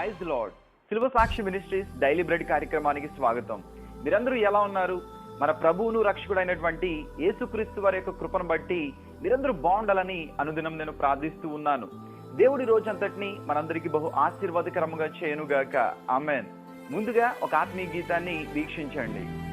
Praise Lord. Silver Sakshi ministries daily bread కార్యక్రమానికి స్వాగతం. మీరందరూ ఎలా ఉన్నారు? మన ప్రభువును రక్షకుడైనటువంటి యేసుక్రీస్తు వారి యొక్క కృపను బట్టి మీరందరూ బాగుండాలని అనుదినం నేను ప్రార్థిస్తూ ఉన్నాను. దేవుడి రోజంతటిని మనందరికీ బహు ఆశీర్వాదకరంగా చేయనుగాక. ఆమెన్. ముందుగా ఒక ఆత్మీయ గీతాన్ని వీక్షించండి.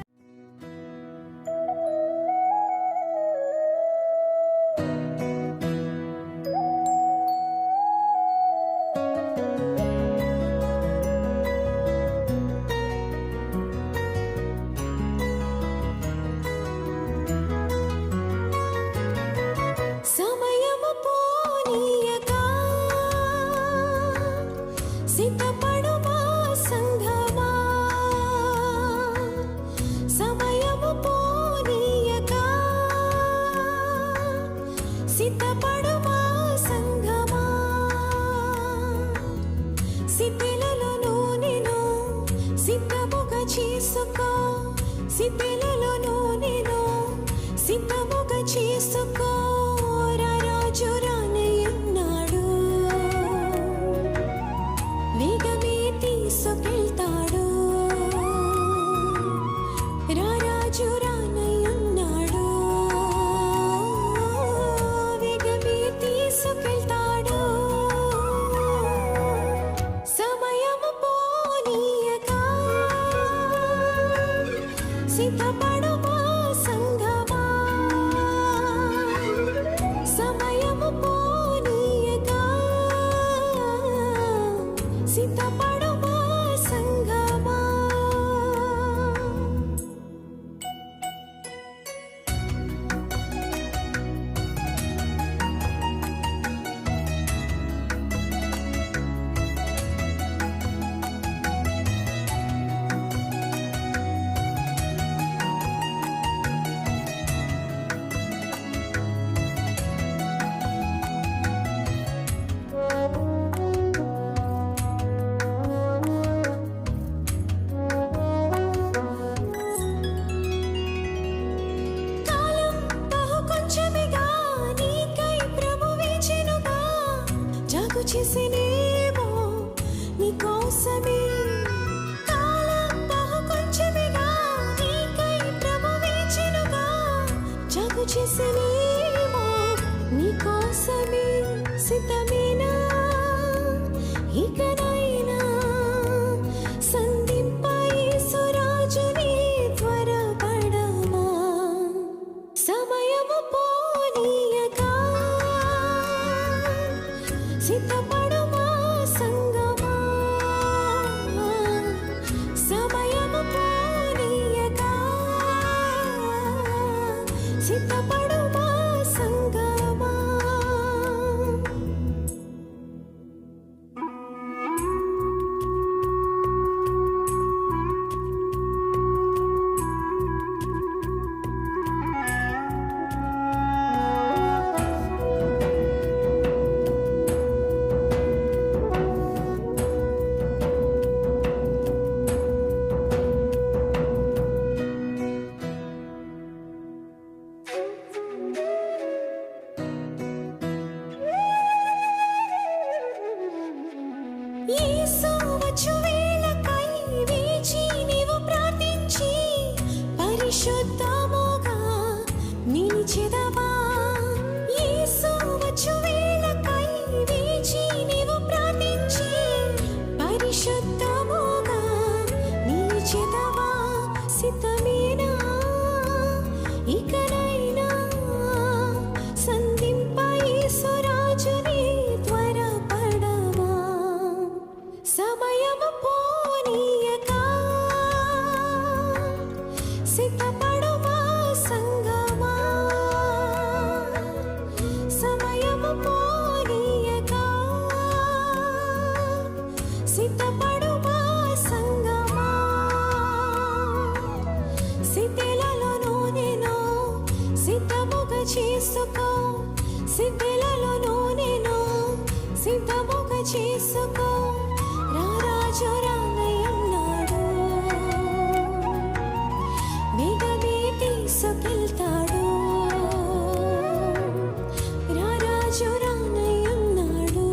రారాజు రానయ్యున్నాడు.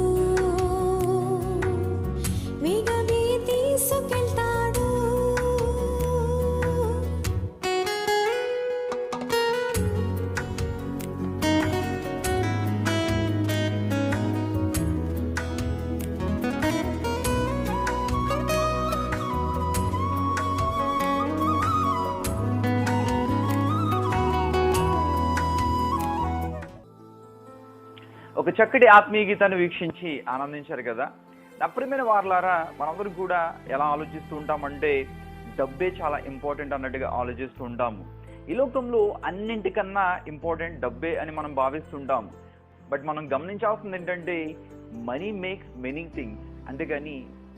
వేగ ఒక చక్కటి ఆత్మీయ గీతాన్ని వీక్షించి ఆనందించారు కదా. నా ప్రియమైన వారలారా, మనందరం కూడా ఎలా ఆలోచిస్తూ ఉంటామంటే డబ్బే చాలా ఇంపార్టెంట్ అన్నట్టుగా ఆలోచిస్తూ ఉంటాము. ఈ లోకంలో అన్నింటికన్నా ఇంపార్టెంట్ డబ్బే అని మనం భావిస్తుంటాము. బట్ మనం గమనించాల్సింది ఏంటంటే మనీ మేక్స్ మెనీ థింగ్స్, అంతేగాని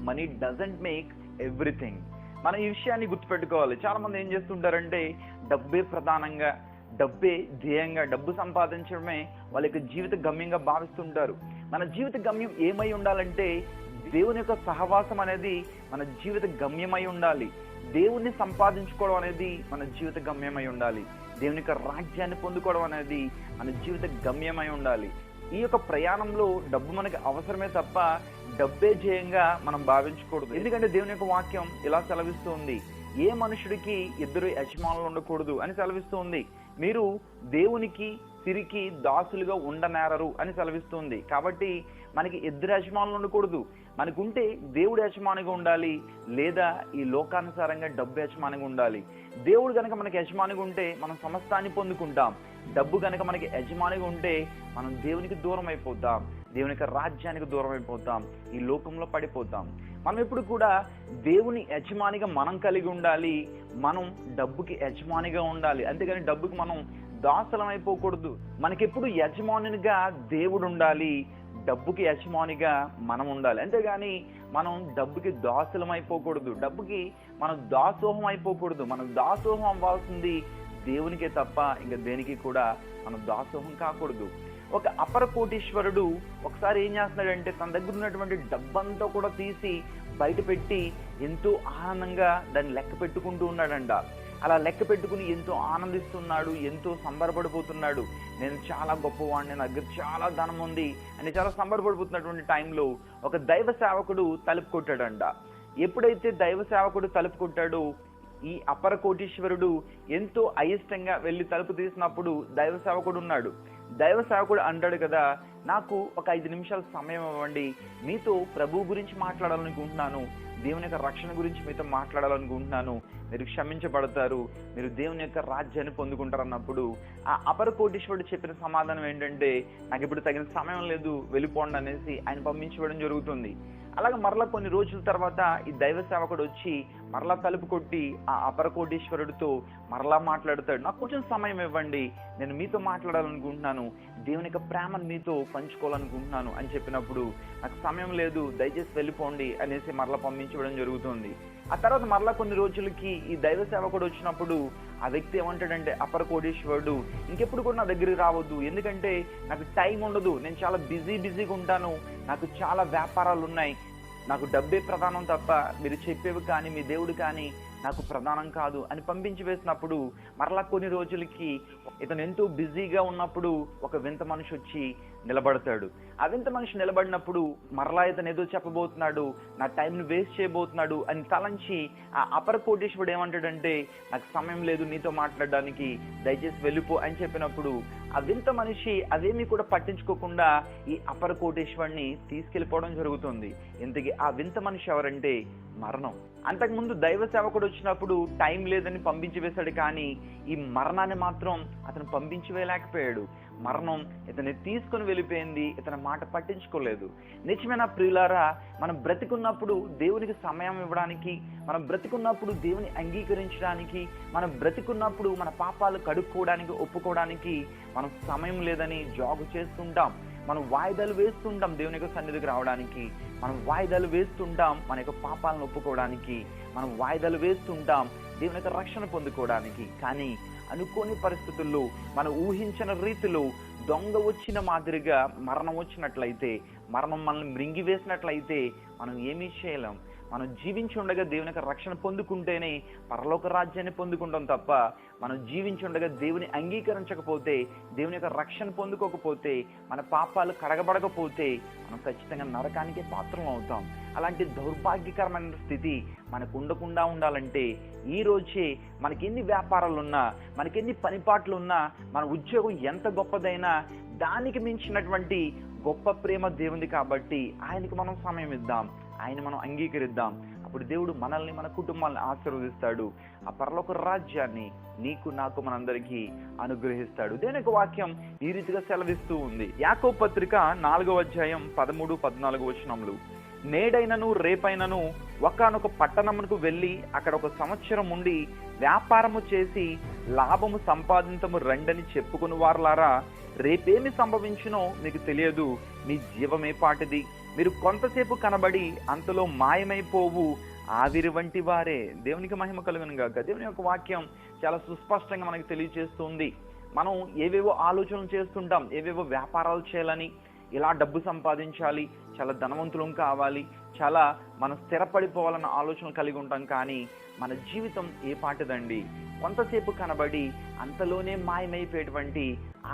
మనీ డజంట్ మేక్ ఎవ్రీథింగ్. మనం ఈ విషయాన్ని గుర్తుపెట్టుకోవాలి. చాలా మంది ఏం చేస్తుంటారంటే డబ్బే ప్రధానంగా, డబ్బే ధ్యేయంగా, డబ్బు సంపాదించడమే వాళ్ళ యొక్క జీవిత గమ్యంగా భావిస్తుంటారు. మన జీవిత గమ్యం ఏమై ఉండాలంటే దేవుని యొక్క సహవాసం అనేది మన జీవిత గమ్యమై ఉండాలి. దేవుణ్ణి సంపాదించుకోవడం అనేది మన జీవిత గమ్యమై ఉండాలి. దేవుని యొక్క రాజ్యాన్ని పొందుకోవడం అనేది మన జీవిత గమ్యమై ఉండాలి. ఈ యొక్క ప్రయాణంలో డబ్బు మనకి అవసరమే తప్ప డబ్బే ధ్యేయంగా మనం భావించకూడదు. ఎందుకంటే దేవుని యొక్క వాక్యం ఇలా సెలవిస్తుంది, ఏ మనుషుడికి ఇద్దరు యజమానులు ఉండకూడదు అని సెలవిస్తుంది. మీరు దేవునికి సిరికి దాసులుగా ఉండనేరరు అని సెలవిస్తుంది. కాబట్టి మనకి ఇద్దరు యజమానులు ఉండకూడదు. మనకుంటే దేవుడు యజమానిగా ఉండాలి, లేదా ఈ లోకానుసారంగా డబ్బు యజమానిగా ఉండాలి. దేవుడు కనుక మనకి యజమానిగా ఉంటే మనం సమస్తాన్ని పొందుకుంటాం. డబ్బు కనుక మనకి యజమానిగా ఉంటే మనం దేవునికి దూరం అయిపోతాం, దేవుని యొక్క రాజ్యానికి దూరం అయిపోతాం, ఈ లోకంలో పడిపోతాం. మనం ఎప్పుడు కూడా దేవుని యజమానిగా మనం కలిగి ఉండాలి, మనం డబ్బుకి యజమానిగా ఉండాలి. అంతేగాని డబ్బుకి మనం దాసులం అయిపోకూడదు. మనకెప్పుడు యజమానిగా దేవుడు ఉండాలి, డబ్బుకి యజమానిగా మనం ఉండాలి. అంతేగాని మనం డబ్బుకి దాసులం అయిపోకూడదు, డబ్బుకి మనం దాసోహం అయిపోకూడదు. మనం దాసోహం అవ్వాల్సింది దేవునికే తప్ప ఇంకా దేనికి కూడా మనం దాసోహం కాకూడదు. ఒక అపర కోటీశ్వరుడు ఒకసారి ఏం చేస్తున్నాడంటే తన దగ్గర ఉన్నటువంటి డబ్బంతా కూడా తీసి బయట పెట్టి ఎంతో ఆనందంగా దాన్ని లెక్క పెట్టుకుంటూ ఉన్నాడంట. అలా లెక్క పెట్టుకుని ఎంతో ఆనందిస్తున్నాడు, ఎంతో సంబరపడిపోతున్నాడు. నేను చాలా గొప్పవాడిని, నా దగ్గర చాలా ధనం ఉంది అని చాలా సంబరపడిపోతున్నటువంటి టైంలో ఒక దైవ సేవకుడు తలుపు కొట్టాడంట. ఎప్పుడైతే దైవ సేవకుడు తలుపు కొట్టాడో ఈ అపర కోటీశ్వరుడు ఎంతో అయిష్టంగా వెళ్ళి తలుపు తీసినప్పుడు దైవ సేవకుడు ఉన్నాడు. దైవ సేవకుడు అంటాడు కదా, నాకు ఒక 5 నిమిషాల సమయం ఇవ్వండి, మీతో ప్రభు గురించి మాట్లాడాలనుకుంటున్నాను, దేవుని యొక్క రక్షణ గురించి మీతో మాట్లాడాలనుకుంటున్నాను, మీరు క్షమించబడతారు, మీరు దేవుని యొక్క రాజ్యాన్ని పొందుకుంటారు అన్నప్పుడు ఆ అపర కోటీశ్వరుడు చెప్పిన సమాధానం ఏంటంటే, నాకు ఇప్పుడు తగిన సమయం లేదు, వెళ్ళిపోండి అనేసి ఆయన పంపించడం జరుగుతుంది. అలాగే మరలా కొన్ని రోజుల తర్వాత ఈ దైవ సేవకుడు వచ్చి మరలా తలుపు కొట్టి ఆ అపర కోటీశ్వరుడితో మరలా మాట్లాడతాడు, నాకు కొంచెం సమయం ఇవ్వండి, నేను మీతో మాట్లాడాలనుకుంటున్నాను, దేవుని యొక్క ప్రేమను మీతో పంచుకోవాలనుకుంటున్నాను అని చెప్పినప్పుడు నాకు సమయం లేదు, దయచేసి వెళ్ళిపోండి అనేసి మరలా పంపించడం జరుగుతుంది. ఆ తర్వాత మరలా కొన్ని రోజులకి ఈ దైవ సేవకుడు వచ్చినప్పుడు ఆ వ్యక్తి ఏమంటాడంటే, అపర కోటీశ్వరుడు ఇంకెప్పుడు కూడా నా దగ్గరికి రావద్దు, ఎందుకంటే నాకు టైం ఉండదు, నేను చాలా బిజీగా ఉంటాను, నాకు చాలా వ్యాపారాలు ఉన్నాయి, నాకు డబ్బే ప్రధానం తప్ప మీరు చెప్పేవి కానీ మీ దేవుడు కానీ నాకు ప్రధానం కాదు అని పంపించి వేసినప్పుడు మరలా కొన్ని రోజులకి ఇతను ఎంతో బిజీగా ఉన్నప్పుడు ఒక వింత మనిషి వచ్చి నిలబడతాడు. ఆ వింత మనిషి నిలబడినప్పుడు మరలా ఇతను ఏదో చెప్పబోతున్నాడు, నా టైంని వేస్ట్ చేయబోతున్నాడు అని తలంచి ఆ అపర కోటీశ్వరుడు ఏమంటాడంటే, నాకు సమయం లేదు నీతో మాట్లాడడానికి, దయచేసి వెళ్ళిపో అని చెప్పినప్పుడు ఆ వింత మనిషి అవేమీ కూడా పట్టించుకోకుండా ఈ అపర కోటీశ్వరుని తీసుకెళ్ళిపోవడం జరుగుతుంది. ఇంతకీ ఆ వింత మనిషి ఎవరంటే మరణం. అంతకుముందు దైవ సేవకుడు వచ్చినప్పుడు టైం లేదని పంపించి వేశాడు, కానీ ఈ మరణాన్ని మాత్రం అతను పంపించి వేయలేకపోయాడు. మరణం ఇతన్ని తీసుకుని వెళ్ళిపోయింది, ఇతని మాట పట్టించుకోలేదు. నిజమైన ప్రియులారా, మనం బ్రతికున్నప్పుడు దేవునికి సమయం ఇవ్వడానికి, మనం బ్రతికున్నప్పుడు దేవుని అంగీకరించడానికి, మనం బ్రతికున్నప్పుడు మన పాపాలు కడుక్కోవడానికి, ఒప్పుకోవడానికి మనం సమయం లేదని జాగు చేస్తుంటాం. మనం వాయిదాలు వేస్తుంటాం దేవుని యొక్క సన్నిధికి రావడానికి, మనం వాయిదాలు వేస్తుంటాం మన యొక్క పాపాలను ఒప్పుకోవడానికి, మనం వాయిదాలు వేస్తుంటాం దేవుని యొక్క రక్షణ పొందుకోవడానికి. కానీ అనుకోని పరిస్థితుల్లో మనం ఊహించిన రీతిలో దొంగ వచ్చిన మాదిరిగా మరణం వచ్చినట్లయితే, మరణం మనల్ని మృంగివేసినట్లయితే మనం ఏమీ చేయలేం. మనం జీవించి ఉండగా దేవుని యొక్క రక్షణ పొందుకుంటేనే పరలోక రాజ్యాన్ని పొందుకుంటాం తప్ప, మనం జీవించి ఉండగా దేవుని అంగీకరించకపోతే, దేవుని యొక్క రక్షణ పొందుకోకపోతే, మన పాపాలు కడగబడకపోతే మనం ఖచ్చితంగా నరకానికి పాత్రం అవుతాం. అలాంటి దౌర్భాగ్యకరమైన స్థితి మనకు ఉండకుండా ఉండాలంటే ఈ రోజే మనకి ఎన్ని వ్యాపారాలున్నా, మనకి ఎన్ని పనిపాట్లున్నా, మన ఉద్యోగం ఎంత గొప్పదైనా దానికి మించినటువంటి గొప్ప ప్రేమ దేవుంది కాబట్టి ఆయనకి మనం సమయం ఇద్దాం, ఆయన మనం అంగీకరిద్దాం. అప్పుడు దేవుడు మనల్ని, మన కుటుంబాలను ఆశీర్వదిస్తాడు. ఆ పరలోక రాజ్యాన్ని నీకు, నాకు, మనందరికీ అనుగ్రహిస్తాడు. దేవుని యొక్క వాక్యం ఈ రీతిగా సెలవిస్తూ ఉంది. యాకోబు పత్రిక 4వ అధ్యాయం 13, 14 వచనములు. నేడైనను రేపైనను ఒకానొక పట్టణమునకు వెళ్ళి అక్కడ 1 సంవత్సరం ఉండి వ్యాపారము చేసి లాభము సంపాదించము రండని చెప్పుకుని వారలారా, రేపేమి సంభవించునో మీకు తెలియదు. మీ జీవమే పాటిది. మీరు కొంతసేపు కనబడి అంతలో మాయమైపోవు ఆవిరి వంటి వారే. దేవునికి మహిమ కలుగును గాక. దేవుని యొక్క వాక్యం చాలా సుస్పష్టంగా మనకు తెలియజేస్తుంది. మనం ఏవేవో ఆలోచనలు చేస్తుంటాం, ఏవేవో వ్యాపారాలు చేయాలని, ఇలా డబ్బు సంపాదించాలి, చాలా ధనవంతులం కావాలి, చాలా మనం స్థిరపడిపోవాలన్న ఆలోచనలు కలిగి ఉంటాం. కానీ మన జీవితం ఏ పాటిదండి? కొంతసేపు కనబడి అంతలోనే మాయమైపోయేటువంటి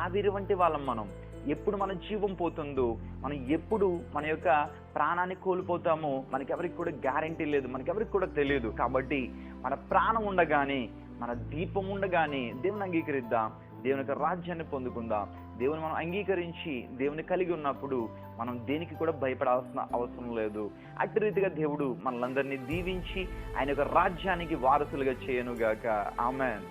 ఆవిరి వంటి వాళ్ళం మనం. ఎప్పుడు మన జీవం పోతుందో, మనం ఎప్పుడు మన యొక్క ప్రాణాన్ని కోల్పోతామో మనకెవరికి కూడా గ్యారంటీ లేదు, మనకెవరికి కూడా తెలియదు. కాబట్టి మన ప్రాణం ఉండగానే, మన దీపం ఉండగానే దేవుని అంగీకరిద్దాం, దేవుని యొక్క రాజ్యాన్ని పొందుకుందాం. దేవుని మనం అంగీకరించి దేవుని కలిగి ఉన్నప్పుడు మనం దేనికి కూడా భయపడాల్సిన అవసరం లేదు. అట్టి రీతిగా దేవుడు మనలందరినీ దీవించి ఆయన యొక్క రాజ్యానికి వారసులుగా చేయనుగాక. ఆమేన్.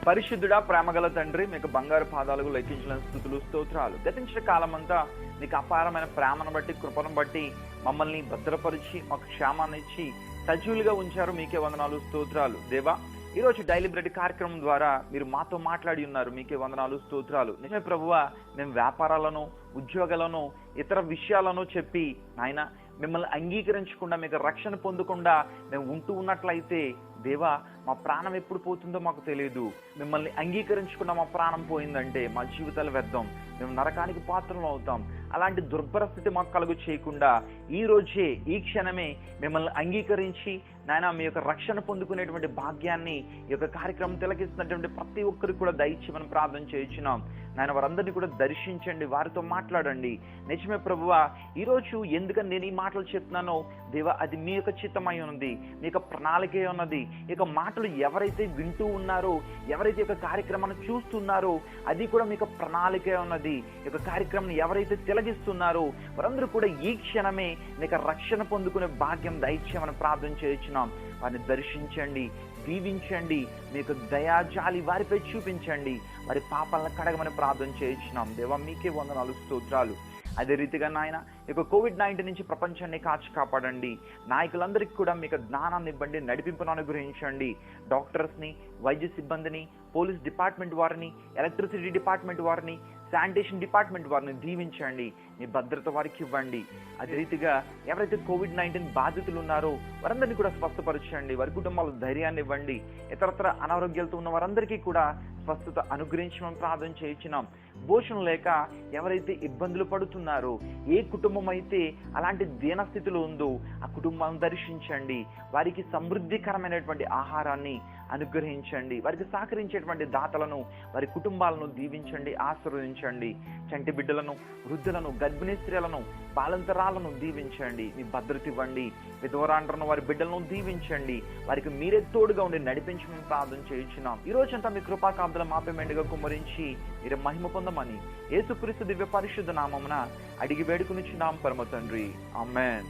పరిశుద్ధుడా, ప్రేమగల తండ్రి, మీకు బంగారు పాదాలకు లెక్కించిన స్తుతులు, స్తోత్రాలు. గతించిన కాలమంతా మీకు అపారమైన ప్రేమను బట్టి, కృపను బట్టి మమ్మల్ని భద్రపరిచి మాకు క్షేమాన్ని ఇచ్చి సజీవులుగా ఉంచారు. మీకే వందనాలు, స్తోత్రాలు. దేవా, ఈరోజు డైలీ బ్రెడ్ కార్యక్రమం ద్వారా మీరు మాతో మాట్లాడి ఉన్నారు. మీకే వందనాలు, స్తోత్రాలు. నిజమే ప్రభువా, మేము వ్యాపారాలను, ఉద్యోగాలను, ఇతర విషయాలను చెప్పి నాయన మిమ్మల్ని అంగీకరించకుండా, మీకు రక్షణ పొందకుండా మేము ఉంటూ ఉన్నట్లయితే దేవా, మా ప్రాణం ఎప్పుడు పోతుందో మాకు తెలియదు. మిమ్మల్ని అంగీకరించకుండా మా ప్రాణం పోయిందంటే మా జీవితాలు వ్యర్థం, మేము నరకానికి పాత్రలు అవుతాం. అలాంటి దుర్భరస్థితి మాకు కలుగు చేయకుండా ఈ రోజే, ఈ క్షణమే మిమ్మల్ని అంగీకరించి నాయన మీ యొక్క రక్షణ పొందుకునేటువంటి భాగ్యాన్ని ఈ యొక్క కార్యక్రమం తిలకిస్తున్నటువంటి ప్రతి ఒక్కరికి కూడా దయచేయమని ప్రార్థన చేయించున్నాం. నాయన వారందరినీ కూడా దర్శించండి, వారితో మాట్లాడండి. నిజమే ప్రభువా, ఈరోజు ఎందుకని నేను ఈ మాటలు చెప్తున్నానో దేవా, అది మీ యొక్క చిత్తమై ఉన్నది, మీ యొక్క ప్రణాళికే ఉన్నది. ఈ యొక్క మాటలు ఎవరైతే వింటూ ఉన్నారో, ఎవరైతే ఈ యొక్క కార్యక్రమాన్ని చూస్తున్నారో అది కూడా మీ యొక్క ప్రణాళికే ఉన్నది. ఈ యొక్క కార్యక్రమం ఎవరైతే తిలగిస్తున్నారో వారందరూ కూడా ఈ క్షణమే మీ యొక్క రక్షణ పొందుకునే భాగ్యం దయచేయమని ప్రార్థన చేయించున్నాం. వారిని దర్శించండి, దీవించండి, మీకు దయాజాలి వారిపై చూపించండి, వారి పాపాలను కడగమని ప్రార్థన చేయించున్నాం. దేవా, మీకే వందనాలు, స్తోత్రాలు. అదే రీతిగా నాయన ఇక COVID-19 నుంచి ప్రపంచాన్ని కాచి కాపాడండి. నాయకులందరికీ కూడా మీకు జ్ఞానాన్ని ఇవ్వండి, నడిపింపును అనుగ్రహించండి. డాక్టర్స్ని, వైద్య సిబ్బందిని, పోలీస్ డిపార్ట్మెంట్ వారిని, ఎలక్ట్రిసిటీ డిపార్ట్మెంట్ వారిని, శానిటేషన్ డిపార్ట్మెంట్ వారిని దీవించండి, మీ భద్రత వారికి ఇవ్వండి. అదే రీతిగా ఎవరైతే COVID-19 బాధితులు ఉన్నారో వారందరినీ కూడా స్వస్థపరచండి, వారి కుటుంబాలకు ధైర్యాన్ని ఇవ్వండి. ఇతరత్ర అనారోగ్యాలతో ఉన్న వారందరికీ కూడా స్వస్థత అనుగ్రహించమని ప్రార్థన చేయించున్నాం. భోజనం లేక ఎవరైతే ఇబ్బందులు పడుతున్నారో, ఏ కుటుంబం అయితే అలాంటి దీనస్థితిలో ఉందో ఆ కుటుంబాలను దర్శించండి, వారికి సమృద్ధికరమైనటువంటి ఆహారాన్ని అనుగ్రహించండి, వారికి సహకరించేటువంటి దాతలను, వారి కుటుంబాలను దీవించండి, ఆశీర్వదించండి. చంటి బిడ్డలను, వృద్ధులను, గర్భిణీ స్త్రీలను, బాలంతరాలను దీవించండి, మీ భద్రత ఇవ్వండి. విధవరాండ్రను, వారి బిడ్డలను దీవించండి, వారికి మీరే తోడుగా ఉండి నడిపించమని ప్రార్థన చేయించున్నాం. ఈ రోజంతా మీ కృపాకాంతుల మాపై మెండుగా కుమ్మరించి మీరు మహిమ పొందమని యేసుక్రీస్తు దివ్య పరిశుద్ధ నామమున అడిగి వేడుకునిచున్నాం పరమ తండ్రి. ఆమేన్.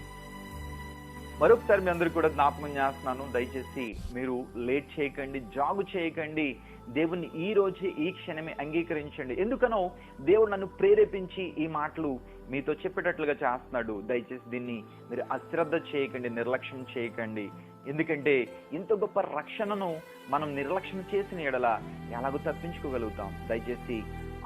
మరొకసారి మీ అందరికీ కూడా జ్ఞాపకం చేస్తున్నాను, దయచేసి మీరు లేట్ చేయకండి, జాగు చేయకండి. దేవుణ్ణి ఈ రోజే, ఈ క్షణమే అంగీకరించండి. ఎందుకనో దేవుడు నన్ను ప్రేరేపించి ఈ మాటలు మీతో చెప్పేటట్లుగా చేస్తున్నాడు. దయచేసి దీన్ని మీరు అశ్రద్ధ చేయకండి, నిర్లక్ష్యం చేయకండి. ఎందుకంటే ఇంత గొప్ప రక్షణను మనం నిర్లక్ష్యం చేసిన ఎడల ఎలాగో తప్పించుకోగలుగుతాం. దయచేసి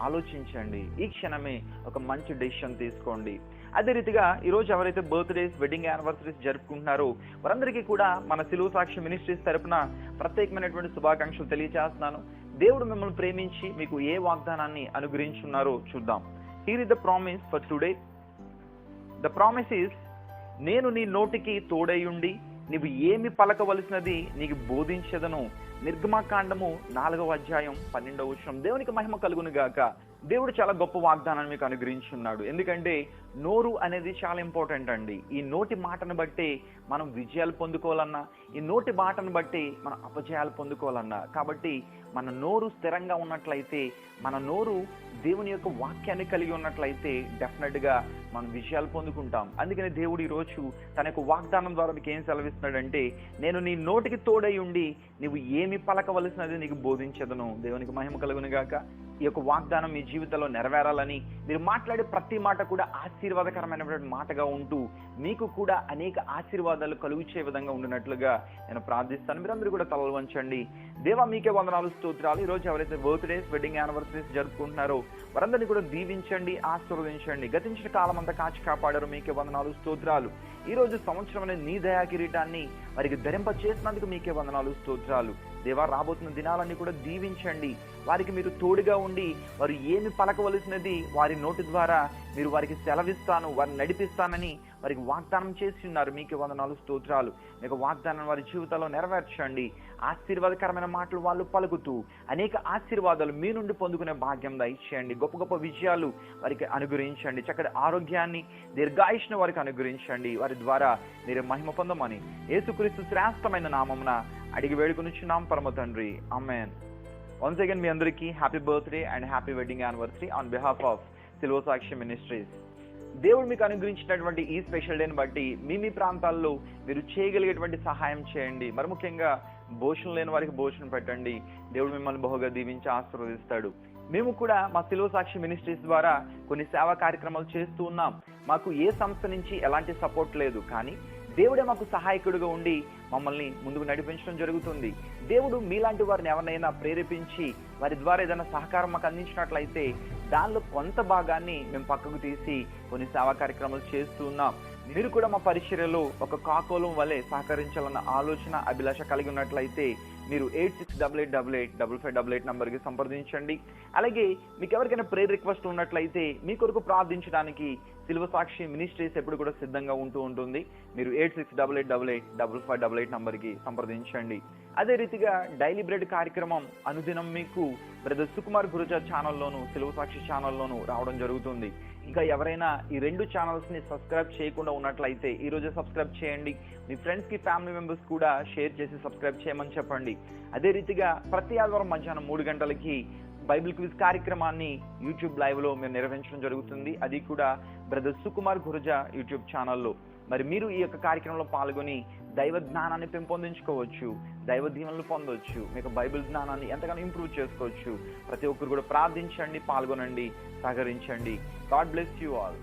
ఆలోచించండి, ఈ క్షణమే ఒక మంచి డెసిషన్ తీసుకోండి. అదే రీతిగా ఈరోజు ఎవరైతే బర్త్డేస్, వెడ్డింగ్ యానివర్సరీస్ జరుపుకుంటున్నారో వారందరికీ కూడా మన సిలువ సాక్షి మినిస్ట్రీస్ తరపున ప్రత్యేకమైనటువంటి శుభాకాంక్షలు తెలియజేస్తున్నాను. దేవుడు మిమ్మల్ని ప్రేమించి మీకు ఏ వాగ్దానాన్ని అనుగ్రహించున్నారో చూద్దాం. Here is the promise for today. The promise is, నేను నీ నోటికి తోడైయుండి నీవు ఏమి పలకవలసినది నీకు బోధించదను. నిర్గమకాండము 4వ అధ్యాయం 12వ వచనం. దేవునికి మహిమ కలుగును గాక. దేవుడు చాలా గొప్ప వాగ్దానాన్ని మీకు అనుగ్రహించి ఉన్నాడు. ఎందుకంటే నోరు అనేది చాలా ఇంపార్టెంట్ అండి. ఈ నోటి మాటను బట్టి మనం విజయాలు పొందుకోవాలన్నా, ఈ నోటి మాటను బట్టి మనం అపజయాలు పొందుకోవాలన్నా, కాబట్టి మన నోరు స్థిరంగా ఉన్నట్లయితే, మన నోరు దేవుని యొక్క వాక్యాన్ని కలిగి ఉన్నట్లయితే డెఫినెట్గా మనం విజయాలు పొందుకుంటాం. అందుకని దేవుడు ఈరోజు తన యొక్క వాగ్దానం ద్వారా మీకు ఏం సెలవిస్తున్నాడంటే, నేను నీ నోటికి తోడై ఉండి నువ్వు ఏమి పలకవలసినది నీకు బోధించదను. దేవునికి మహిమ కలుగును గాక. ఈ యొక్క వాగ్దానం మీ జీవితంలో నెరవేరాలని, మీరు మాట్లాడే ప్రతి మాట కూడా ఆశీర్వాదకరమైనటువంటి మాటగా ఉంటూ మీకు కూడా అనేక ఆశీర్వాదాలు కలుగుచే విధంగా ఉండినట్లుగా నేను ప్రార్థిస్తాను. మీరందరూ కూడా తలలు వంచండి. దేవా మీకే వందనాలు, స్తోత్రాలు. ఈరోజు ఎవరైతే బర్త్డేస్, వెడ్డింగ్ యానివర్సరీస్ జరుపుకుంటున్నారో వారందరినీ కూడా దీవించండి, ఆశీర్వదించండి. గతించిన కాలం అంతా కాచి కాపాడారు, మీకే వందనాలు, స్తోత్రాలు. ఈ రోజు సంవత్సరం అనే నీ దయా కిరీటాన్ని వారికి ధరింప చేసినందుకు మీకే వందనాలు, స్తోత్రాలు. దేవా రాబోతున్న దినాలన్నీ కూడా దీవించండి. వారికి మీరు తోడుగా ఉండి వారు ఏమి పలకవలసినది వారి నోటి ద్వారా మీరు వారికి సెలవిస్తాను, వారిని నడిపిస్తానని వారికి వాగ్దానం చేసి ఉన్నారు. మీకే వందనాలు, స్తోత్రాలు. మీకు వాగ్దానం వారి జీవితంలో నెరవేర్చండి. ఆశీర్వాదకరమైన మాటలు వాళ్ళు పలుకుతూ అనేక ఆశీర్వాదాలు మీ నుండి పొందుకునే భాగ్యం దయచేయండి. గొప్ప గొప్ప విజయాలు వారికి అనుగ్రహించండి. చక్కటి ఆరోగ్యాన్ని, దీర్ఘాయుష్ను వారికి అనుగ్రహించండి. వారి ద్వారా మీరు మహిమ పొందమని యేసుక్రీస్తు శ్రేష్టమైన నామమున అడిగి వేడుకొనుచున్నాం పరమ తండ్రి. ఆమేన్. వన్స్ అగైన్ మీ అందరికీ happy birthday and happy wedding anniversary on behalf of silver Sakshi ministries. దేవుడు మీకు అనుగ్రహించినటువంటి ఈ స్పెషల్ డేని బట్టి మీ ప్రాంతాల్లో మీరు చేయగలిగేటువంటి సహాయం చేయండి. మరి ముఖ్యంగా భోజనం లేని వారికి భోజనం పెట్టండి. దేవుడు మిమ్మల్ని బహుగా దీవించి ఆశీర్వదిస్తాడు. మేము కూడా మా సిల్వర్ సాక్షి మినిస్ట్రీస్ ద్వారా కొన్ని సేవా కార్యక్రమాలు చేస్తూ ఉన్నాం. మాకు ఏ సంస్థ నుంచి ఎలాంటి సపోర్ట్ లేదు, కానీ దేవుడే మాకు సహాయకుడిగా ఉండి మమ్మల్ని ముందుకు నడిపించడం జరుగుతుంది. దేవుడు మీలాంటి వారిని ఎవరినైనా ప్రేరేపించి వారి ద్వారా ఏదైనా సహకారం మాకు అందించినట్లయితే దానిలో కొంత భాగాన్ని మేము పక్కకు తీసి కొన్ని సేవా కార్యక్రమాలు చేస్తూ ఉన్నాం. మీరు కూడా మా పరిచర్యలో ఒక కాకోలం వలె సహకరించాలన్న ఆలోచన, అభిలాష కలిగి ఉన్నట్లయితే మీరు 8688885588 నంబర్కి సంప్రదించండి. అలాగే మీకు ఎవరికైనా ప్రేయర్ రిక్వెస్ట్ ఉన్నట్లయితే మీ కొరకు ప్రార్థించడానికి సిల్వర్ సాక్షి మినిస్ట్రీస్ ఎప్పుడు కూడా సిద్ధంగా ఉంటుంది. మీరు 8688885588 నంబర్కి సంప్రదించండి. అదే రీతిగా డైలీ బ్రెడ్ కార్యక్రమం అనుదినం మీకు బ్రదర్ సుకుమార్ గురుజా ఛానల్లోను, సిల్వర్ సాక్షి ఛానల్లోను రావడం జరుగుతుంది. ఇంకా ఎవరైనా ఈ రెండు ఛానల్స్ని సబ్స్క్రైబ్ చేయకుండా ఉన్నట్లయితే ఈ రోజే సబ్స్క్రైబ్ చేయండి. మీ ఫ్రెండ్స్కి, ఫ్యామిలీ మెంబర్స్ కూడా షేర్ చేసి సబ్స్క్రైబ్ చేయమని చెప్పండి. అదే రీతిగా ప్రతి ఆదివారం మధ్యాహ్నం 3 గంటలకి బైబిల్ క్విజ్ కార్యక్రమాన్ని యూట్యూబ్ లైవ్లో మేము నిర్వహించడం జరుగుతుంది. అది కూడా బ్రదర్ సుకుమార్ గురుజా యూట్యూబ్ ఛానల్లో. మరి మీరు ఈ యొక్క కార్యక్రమంలో పాల్గొని దైవ జ్ఞానాన్ని పెంపొందించుకోవచ్చు, దైవ దీవెనలు పొందవచ్చు, మీకు బైబిల్ జ్ఞానాన్ని ఎంతగానో ఇంప్రూవ్ చేసుకోవచ్చు. ప్రతి ఒక్కరు కూడా ప్రార్థించండి, పాల్గొనండి, సహకరించండి. God bless you all.